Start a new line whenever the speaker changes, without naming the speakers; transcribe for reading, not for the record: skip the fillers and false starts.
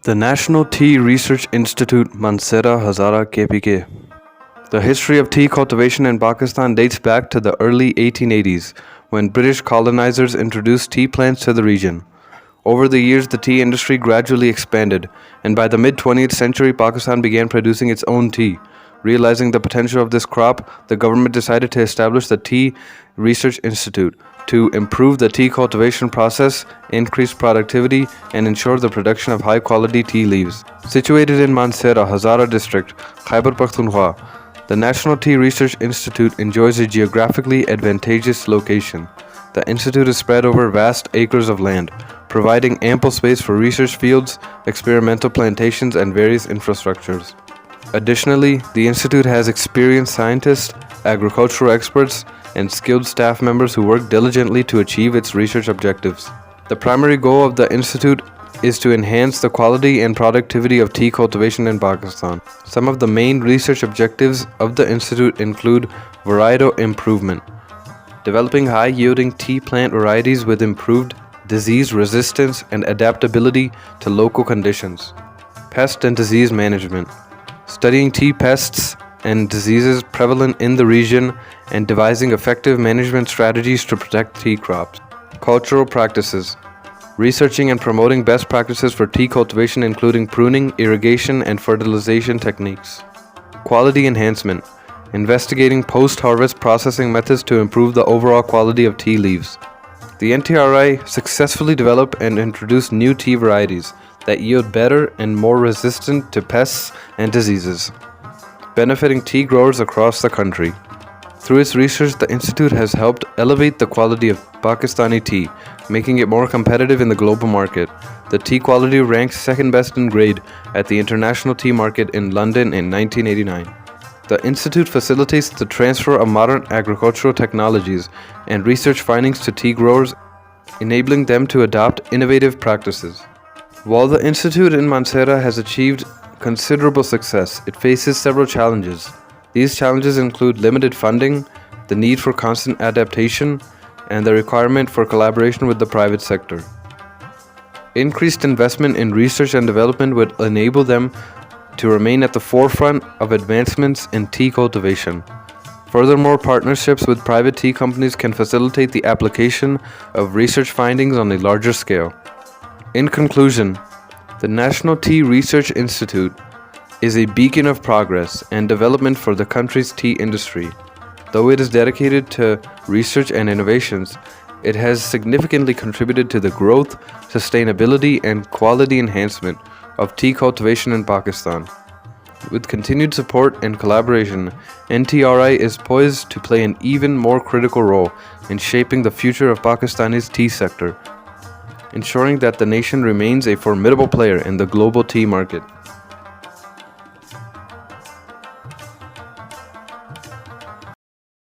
The National Tea Research Institute, Mansehra, Hazara, KPK. The history of tea cultivation in Pakistan dates back to the early 1880s, when British colonizers introduced tea plants to the region. Over the years, the tea industry gradually expanded, and by the mid-20th century, Pakistan began producing its own tea. Realizing the potential of this crop, the government decided to establish the Tea Research Institute to improve the tea cultivation process, increase productivity, and ensure the production of high-quality tea leaves. Situated in Mansehra, Hazara district, Khyber Pakhtunkhwa, the National Tea Research Institute enjoys a geographically advantageous location. The institute is spread over vast acres of land, providing ample space for research fields, experimental plantations, and various infrastructures. Additionally, the institute has experienced scientists, agricultural experts, and skilled staff members who work diligently to achieve its research objectives. The primary goal of the institute is to enhance the quality and productivity of tea cultivation in Pakistan. Some of the main research objectives of the institute include varietal improvement, developing high-yielding tea plant varieties with improved disease resistance and adaptability to local conditions, pest and disease management, studying tea pests and diseases prevalent in the region and devising effective management strategies to protect tea crops. Cultural practices. Researching and promoting best practices for tea cultivation including pruning, irrigation, and fertilization techniques. Quality enhancement. Investigating post-harvest processing methods to improve the overall quality of tea leaves. The NTRI successfully developed and introduced new tea varieties that yield better and more resistant to pests and diseases, benefiting tea growers across the country. Through its research, the institute has helped elevate the quality of Pakistani tea, making it more competitive in the global market. The tea quality ranks second best in grade at the International Tea Market in London in 1989. The institute facilitates the transfer of modern agricultural technologies and research findings to tea growers, enabling them to adopt innovative practices. While the institute in Mansehra has achieved considerable success, it faces several challenges. These challenges include limited funding, the need for constant adaptation, and the requirement for collaboration with the private sector. Increased investment in research and development would enable them to remain at the forefront of advancements in tea cultivation. Furthermore, partnerships with private tea companies can facilitate the application of research findings on a larger scale. In conclusion, the National Tea Research Institute is a beacon of progress and development for the country's tea industry. Though it is dedicated to research and innovations, it has significantly contributed to the growth, sustainability, and quality enhancement of tea cultivation in Pakistan. With continued support and collaboration, NTRI is poised to play an even more critical role in shaping the future of Pakistani's tea sector, ensuring that the nation remains a formidable player in the global tea market.